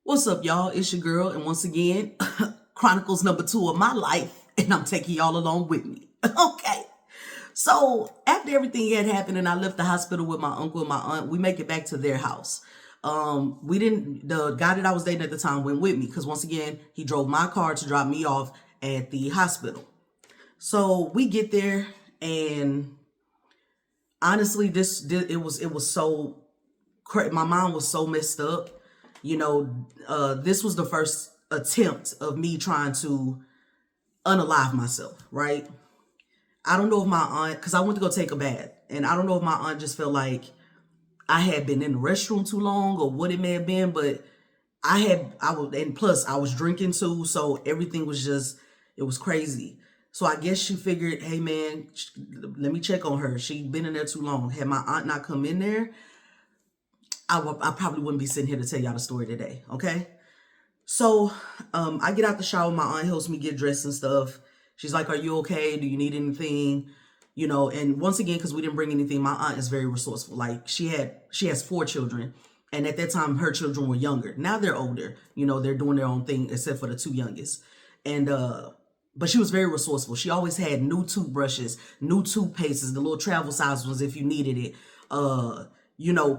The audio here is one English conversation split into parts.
What's up, y'all? It's your girl, and once again, Chronicles number 2 of my life, and I'm taking y'all along with me. Okay. So after everything had happened, and I left the hospital with my uncle and my aunt, we make it back to their house. We didn't. The guy that I was dating at the time went with me because once again, he drove my car to drop me off at the hospital. So we get there, and honestly, it was so my mind was so messed up. This was the first attempt of me trying to unalive myself, right? I don't know if my aunt, because I went to go take a bath, and I don't know if my aunt just felt like I had been in the restroom too long or what it may have been, but and plus I was drinking too, so everything was just, it was crazy. So I guess she figured, hey man, let me check on her. She'd been in there too long. Had my aunt not come in there, I probably wouldn't be sitting here to tell y'all the story today, okay? So I get out the shower. My aunt helps me get dressed and stuff. She's like, are you okay? Do you need anything? And once again, because we didn't bring anything, my aunt is very resourceful. Like she has 4 children. And at that time, her children were younger. Now they're older. They're doing their own thing, except for the 2 youngest. And but she was very resourceful. She always had new toothbrushes, new toothpastes, the little travel size ones if you needed it.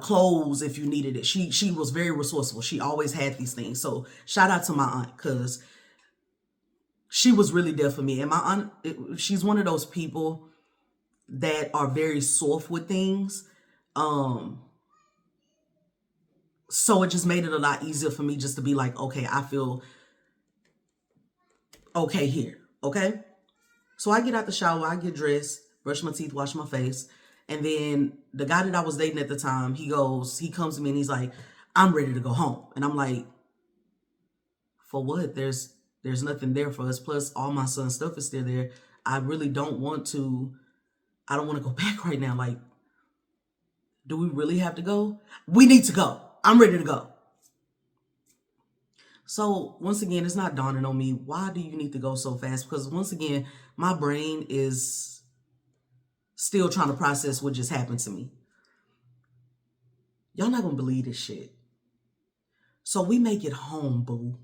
Clothes if you needed it. She was very resourceful. She always had these things. So shout out to my aunt because she was really there for me. And my aunt, she's one of those people that are very soft with things. So it just made it a lot easier for me just to be like, okay, I feel okay here. Okay. So I get out the shower, I get dressed, brush my teeth, wash my face. And then the guy that I was dating at the time, he comes to me and he's like, I'm ready to go home. And I'm like, for what? There's nothing there for us. Plus all my son's stuff is still there. I really don't want to, I don't want to go back right now. Like, do we really have to go? We need to go. I'm ready to go. So once again, it's not dawning on me, why do you need to go so fast? Because once again, my brain is still trying to process what just happened to me. Y'all not gonna believe this shit. So we make it home, boo.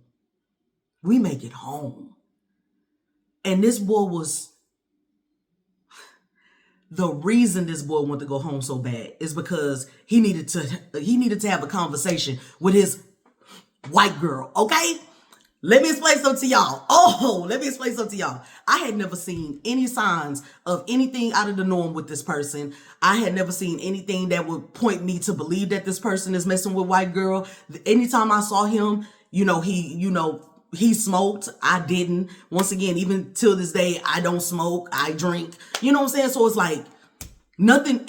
We make it home. And this boy was, the reason this boy wanted to go home so bad is because he needed to have a conversation with his white girl, okay? Let me explain something to y'all. Let me explain something to y'all. I had never seen any signs of anything out of the norm with this person. I had never seen anything that would point me to believe that this person is messing with white girl. Anytime I saw him, he smoked. I didn't. Once again, even till this day, I don't smoke. I drink. You know what I'm saying? So it's like nothing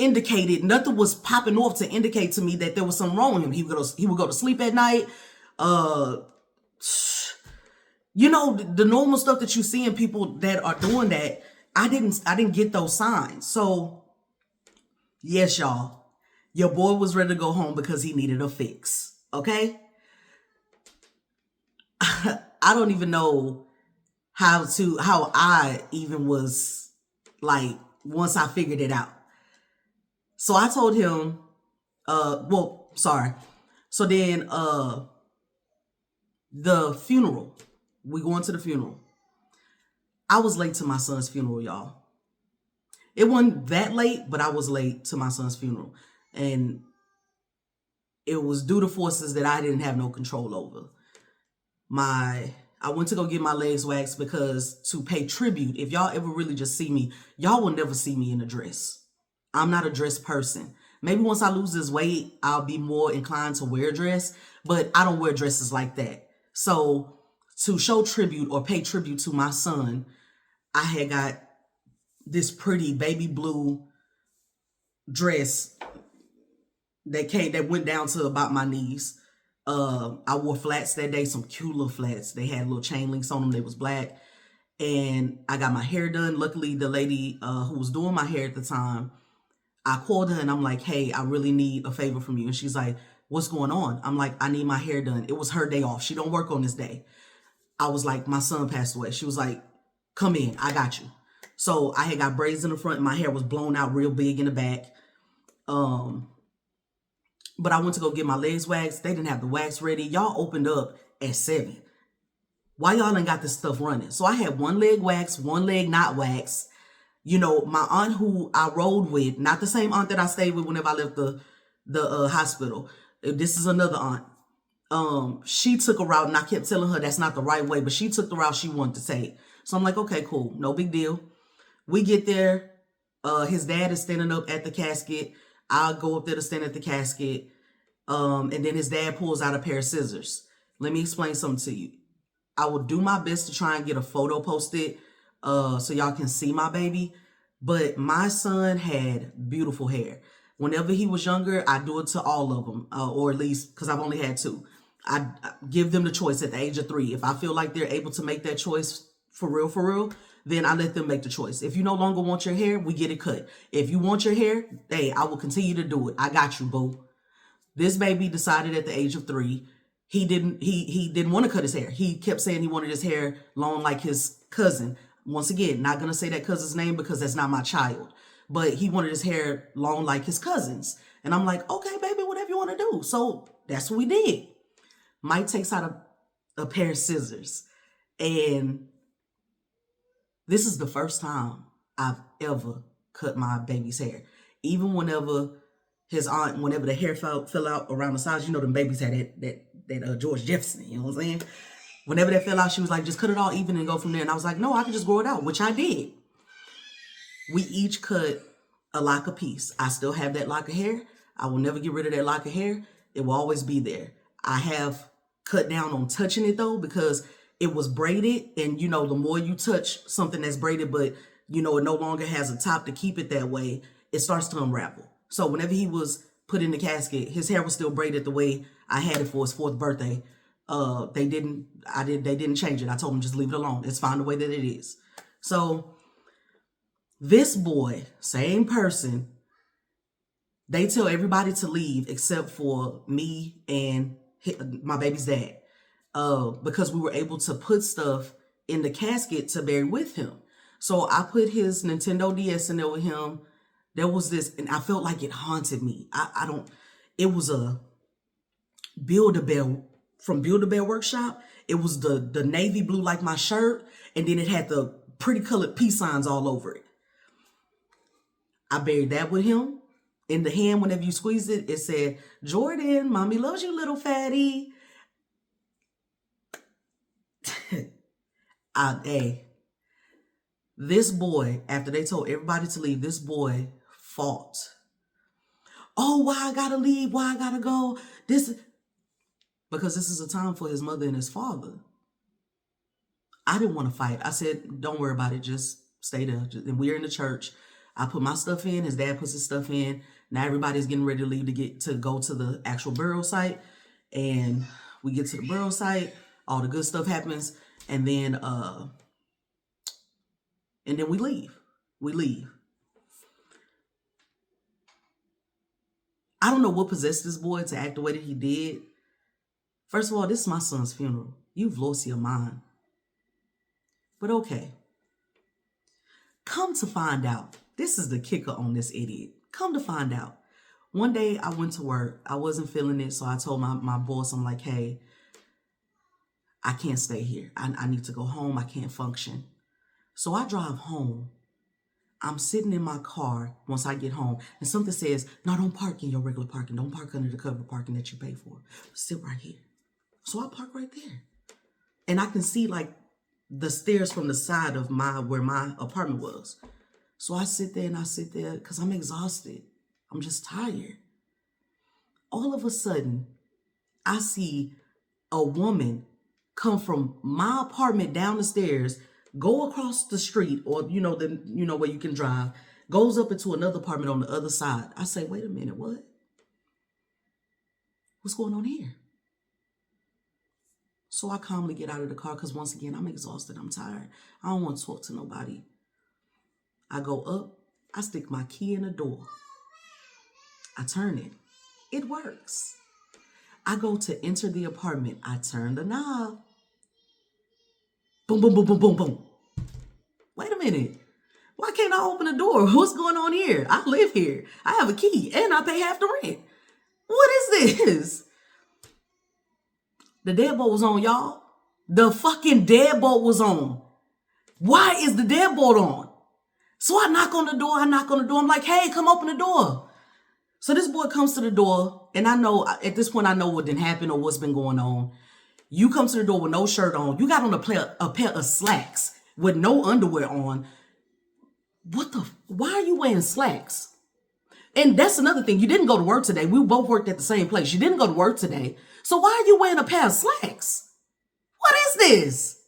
was popping off to indicate to me that there was something wrong with him. He would go to sleep at night. The normal stuff that you see in people that are doing that, I didn't get those signs. So yes, y'all, your boy was ready to go home because he needed a fix. Okay. I don't even know how I even was like, once I figured it out. So I told him, sorry. So then, the funeral, we going to the funeral. I was late to my son's funeral, y'all. It wasn't that late, but I was late to my son's funeral. And it was due to forces that I didn't have no control over. I went to go get my legs waxed because to pay tribute, if y'all ever really just see me, y'all will never see me in a dress. I'm not a dress person. Maybe once I lose this weight, I'll be more inclined to wear a dress, but I don't wear dresses like that. So to show tribute or pay tribute to my son, I had got this pretty baby blue dress that went down to about my knees. I wore flats that day, some cute little flats. They had little chain links on them. They was black. And I got my hair done. Luckily, the lady who was doing my hair at the time, I called her and I'm like, hey, I really need a favor from you. And she's like, what's going on? I'm like, I need my hair done. It was her day off. She don't work on this day. I was like, my son passed away. She was like, come in, I got you. So I had got braids in the front and my hair was blown out real big in the back. But I went to go get my legs waxed. They didn't have the wax ready. Y'all opened up at 7. Why y'all ain't got this stuff running? So I had one leg waxed, one leg not waxed. You know, my aunt who I rode with, not the same aunt that I stayed with whenever I left the hospital. This is another aunt. She took a route, and I kept telling her that's not the right way, but she took the route she wanted to take. So I'm like, okay, cool, no big deal. We get there. His dad is standing up at the casket. I'll go up there to stand at the casket. And then his dad pulls out a pair of scissors. Let me explain something to you. I will do my best to try and get a photo posted so y'all can see my baby. But my son had beautiful hair. Whenever he was younger, I do it to all of them, or at least because I've only had 2. I give them the choice at the age of 3. If I feel like they're able to make that choice for real, then I let them make the choice. If you no longer want your hair, we get it cut. If you want your hair, hey, I will continue to do it. I got you, boo. This baby decided at the age of 3, he didn't want to cut his hair. He kept saying he wanted his hair long like his cousin. Once again, not going to say that cousin's name because that's not my child. But he wanted his hair long like his cousins. And I'm like, okay, baby, whatever you want to do. So that's what we did. Mike takes out a pair of scissors. And this is the first time I've ever cut my baby's hair. Even whenever his aunt, whenever the hair fell out around the sides, you know, them babies had that George Jefferson, you know what I'm saying? Whenever that fell out, she was like, just cut it all even and go from there. And I was like, no, I can just grow it out, which I did. We each cut a lock apiece. I still have that lock of hair. I will never get rid of that lock of hair. It will always be there. I have cut down on touching it though, because it was braided. And you know, the more you touch something that's braided, but you know, it no longer has a top to keep it that way, it starts to unravel. So whenever he was put in the casket, his hair was still braided the way I had it for his 4th birthday. They didn't change it. I told him just leave it alone. It's fine the way that it is. So this boy, same person, they tell everybody to leave except for me and my baby's dad, because we were able to put stuff in the casket to bury with him. So I put his Nintendo DS in there with him. There was this, and I felt like it haunted me. It was a Build-A-Bear from Build-A-Bear Workshop. It was the navy blue like my shirt, and then it had the pretty colored peace signs all over it. I buried that with him. In the hand, whenever you squeeze it, it said, Jordan, mommy loves you, little fatty. Hey, this boy, after they told everybody to leave, this boy fought. Oh, why I gotta leave? Why I gotta go? Because this is a time for his mother and his father. I didn't want to fight. I said, don't worry about it. Just stay there. And we're in the church. I put my stuff in. His dad puts his stuff in. Now everybody's getting ready to leave to go to the actual burial site. And we get to the burial site. All the good stuff happens. And then we leave. We leave. I don't know what possessed this boy to act the way that he did. First of all, this is my son's funeral. You've lost your mind. But okay. Come to find out, this is the kicker on this idiot. Come to find out, one day I went to work. I wasn't feeling it, so I told my boss, I'm like, hey, I can't stay here. I need to go home. I can't function. So I drive home. I'm sitting in my car once I get home, and something says, no, don't park in your regular parking. Don't park under the cover parking that you pay for. Sit right here. So I park right there. And I can see like the stairs from the side of where my apartment was. So I sit there because I'm exhausted. I'm just tired. All of a sudden, I see a woman come from my apartment down the stairs, go across the street, or where you can drive, goes up into another apartment on the other side. I say, wait a minute, what? What's going on here? So I calmly get out of the car because once again, I'm exhausted. I'm tired. I don't want to talk to nobody. I go up. I stick my key in the door. I turn it. It works. I go to enter the apartment. I turn the knob. Boom, boom, boom, boom, boom, boom. Wait a minute. Why can't I open the door? What's going on here? I live here. I have a key and I pay half the rent. What is this? The deadbolt was on, y'all. The fucking deadbolt was on. Why is the deadbolt on? So I knock on the door. I'm like, hey, come open the door. So this boy comes to the door, and I know at this point I know what didn't happen or what's been going on. You come to the door with no shirt on. You got on a pair of slacks with no underwear on. Why are you wearing slacks? And that's another thing. You didn't go to work today. We both worked at the same place. You didn't go to work today. So why are you wearing a pair of slacks? What is this?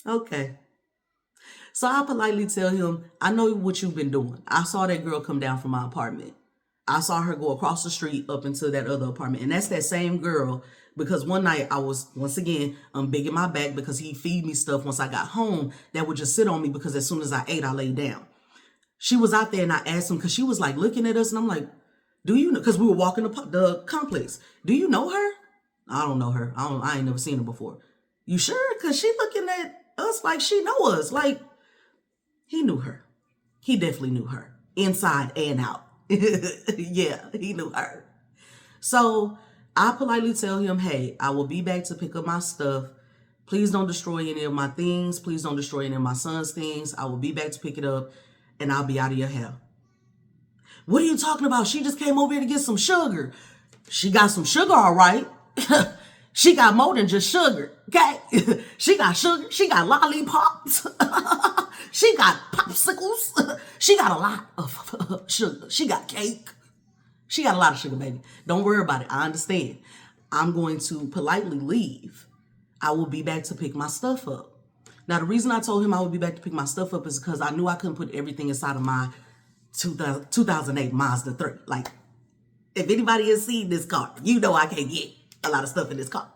Okay. So I politely tell him, I know what you've been doing. I saw that girl come down from my apartment. I saw her go across the street up into that other apartment. And that's that same girl, because one night I was, once again, big in my back because he feed me stuff once I got home that would just sit on me because as soon as I ate, I laid down. She was out there and I asked him because she was like looking at us and I'm like, do you know? Because we were walking the complex. Do you know her? I don't know her. I ain't never seen her before. You sure? Because she looking at us like she know us. Like, he knew her. He definitely knew her. Inside and out. Yeah, he knew her. So I politely tell him, hey, I will be back to pick up my stuff. Please don't destroy any of my things. Please don't destroy any of my son's things. I will be back to pick it up and I'll be out of your hair. What are you talking about? She just came over here to get some sugar. She got some sugar, all right. She got more than just sugar, okay? She got sugar. She got lollipops. She got popsicles. She got a lot of sugar. She got cake. She got a lot of sugar, baby. Don't worry about it. I understand. I'm going to politely leave. I will be back to pick my stuff up. Now, the reason I told him I would be back to pick my stuff up is because I knew I couldn't put everything inside of my 2008 Mazda 3. Like, if anybody has seen this car, you know I can't get a lot of stuff in this car.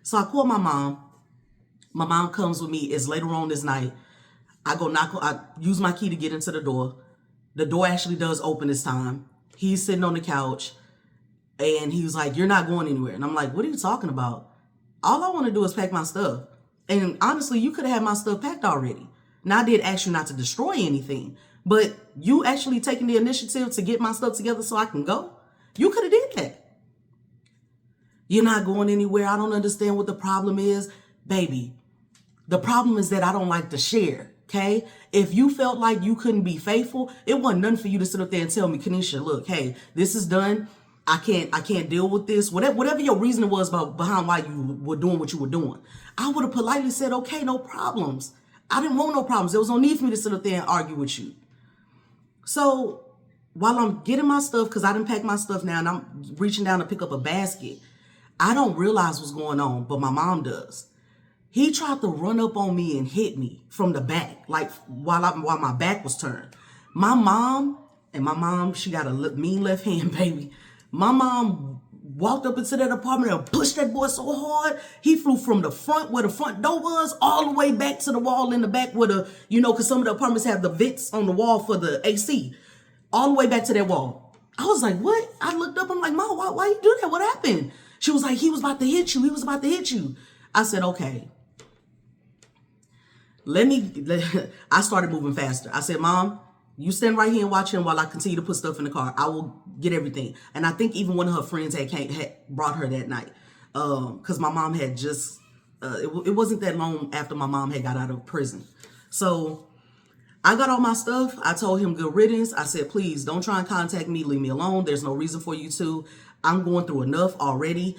So I call my mom. My mom comes with me. It's later on this night. I go knock. I use my key to get into the door. The door actually does open this time. He's sitting on the couch and he was like, you're not going anywhere. And I'm like, what are you talking about? All I want to do is pack my stuff. And honestly, you could have had my stuff packed already. Now, I did ask you not to destroy anything, but you actually taking the initiative to get my stuff together so I can go. You could have did that. You're not going anywhere. I don't understand what the problem is. Baby, the problem is that I don't like to share, okay? If you felt like you couldn't be faithful, it wasn't nothing for you to sit up there and tell me, Kanisha, look, hey, this is done. I can't deal with this. Whatever your reason was behind why you were doing what you were doing. I would have politely said, okay, no problems. I didn't want no problems. There was no need for me to sit up there and argue with you. So while I'm getting my stuff, because I didn't pack my stuff now and I'm reaching down to pick up a basket, I don't realize what's going on, but my mom does. He tried to run up on me and hit me from the back, like while my back was turned. My mom, she got a mean left hand, baby. My mom walked up into that apartment and pushed that boy so hard, he flew from the front where the front door was all the way back to the wall in the back where the, because some of the apartments have the vents on the wall for the AC, all the way back to that wall. I was like, what? I looked up, I'm like, Mom, why you do that? What happened? She was like, he was about to hit you. He was about to hit you. I said, okay. I started moving faster. I said, Mom, you stand right here and watch him while I continue to put stuff in the car. I will get everything. And I think even one of her friends had brought her that night. Because my mom had just, it wasn't that long after my mom had got out of prison. So I got all my stuff. I told him good riddance. I said, please don't try and contact me. Leave me alone. There's no reason for you to. I'm going through enough already.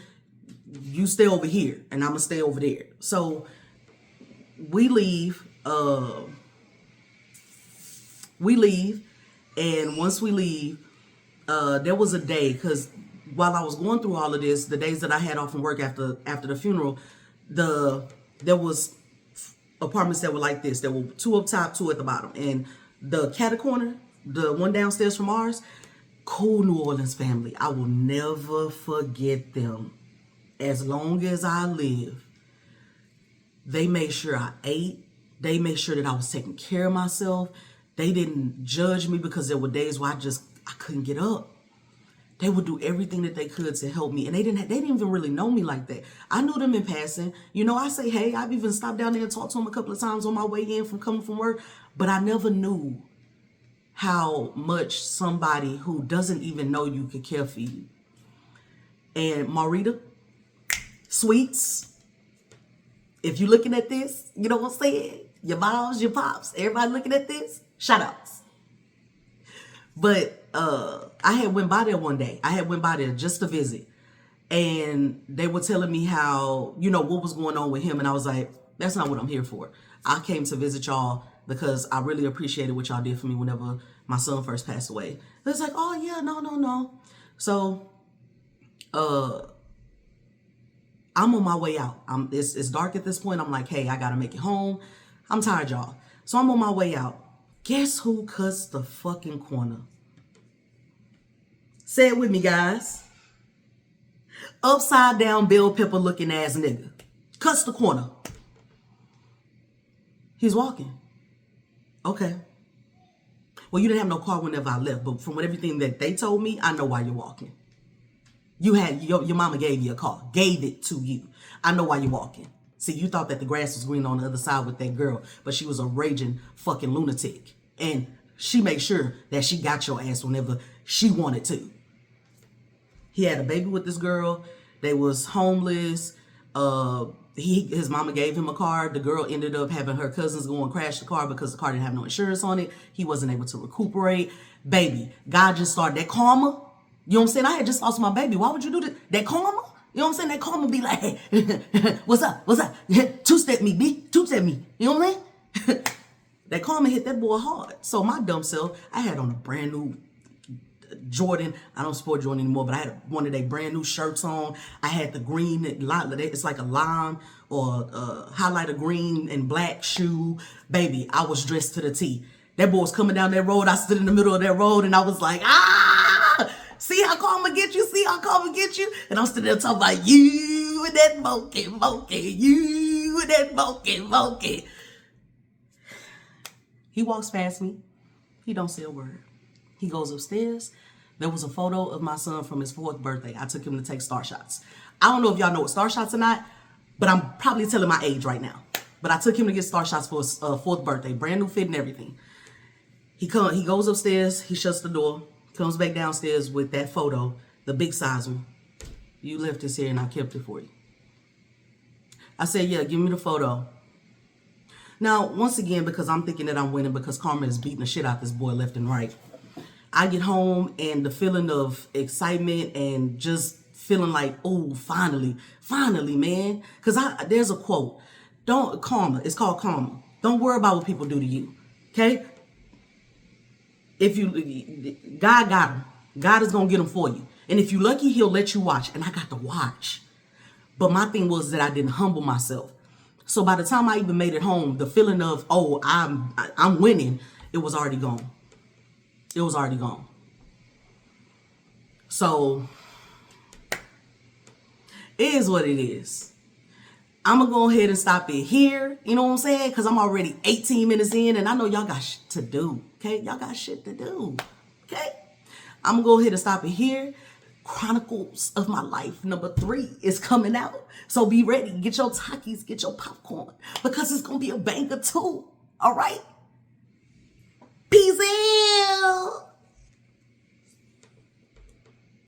You stay over here and I'm going to stay over there. So we leave. And once we leave, there was a day, because while I was going through all of this, the days that I had off from work after the funeral, there was apartments that were like this. There were 2 up top, 2 at the bottom. And the catty corner, the one downstairs from ours, cool New Orleans family. I will never forget them. As long as I live, they made sure I ate. They made sure that I was taking care of myself. They didn't judge me because there were days where I couldn't get up. They would do everything that they could to help me. And they didn't even really know me like that. I knew them in passing. I say, hey, I've even stopped down there and talked to them a couple of times on my way in from coming from work. But I never knew how much somebody who doesn't even know you could care for you. And Marita, Sweets, if you're looking at this, you know what I'm saying? Your moms, your pops, everybody looking at this, shout outs. But I had went by there one day. I had went by there just to visit. And they were telling me how, what was going on with him. And I was like, that's not what I'm here for. I came to visit y'all because I really appreciated what y'all did for me whenever my son first passed away. It's like, oh yeah, no. So I'm on my way out. It's dark at this point. I'm like, hey, I gotta make it home. I'm tired, y'all. So I'm on my way out. Guess who cuts the fucking corner? Say it with me, guys. Upside down bell pepper looking ass nigga. Cuts the corner. He's walking. Okay. Well, you didn't have no car whenever I left, but from everything that they told me, I know why you're walking. You had your mama gave you a car, gave it to you. I know why you're walking. See, you thought that the grass was green on the other side with that girl, but she was a raging fucking lunatic. And she made sure that she got your ass whenever she wanted to. He had a baby with this girl. They was homeless. His mama gave him a car. The girl ended up having her cousins go and crash the car because the car didn't have no insurance on it. He wasn't able to recuperate. Baby, God just started that karma. You know what I'm saying? I had just lost my baby. Why would you do that? That karma? You know what I'm saying? That karma be like, hey, what's up? Two-step me, B. Two-step me. You know what I mean? That karma hit that boy hard. So my dumb self, I had on a brand new Jordan. I don't support Jordan anymore, but I had one of their brand new shirts on. I had the green, it's like a lime or highlighter green and black shoe. Baby, I was dressed to the T. That boy was coming down that road. I stood in the middle of that road and I was like, see how karma get you? See how karma get you? And I'm still there talking about you and that monkey, you and that monkey. He walks past me. He don't say a word. He goes upstairs. There was a photo of my son from his 4th birthday. I took him to take star shots. I don't know if y'all know what star shots or not, but I'm probably telling my age right now. But I took him to get star shots for his 4th birthday. Brand new fit and everything. He goes upstairs. He shuts the door. Comes back downstairs with that photo, the big size one. You left this here and I kept it for you. I said, yeah, give me the photo. Now, once again, because I'm thinking that I'm winning because karma is beating the shit out this boy left and right. I get home and the feeling of excitement and just feeling like, oh, finally, man. Because there's a quote. It's called karma. Don't worry about what people do to you. Okay? God got him. God is going to get him for you. And if you're lucky, he'll let you watch. And I got to watch. But my thing was that I didn't humble myself. So by the time I even made it home, the feeling of, oh, I'm winning, it was already gone. It was already gone. So it is what it is. I'm going to go ahead and stop it here. You know what I'm saying? Because I'm already 18 minutes in and I know y'all got shit to do. Okay? Y'all got shit to do. Okay? I'm going to go ahead and stop it here. Chronicles of My Life #3 is coming out. So be ready. Get your Takis, get your popcorn. Because it's going to be a banger too. All right? Peace out.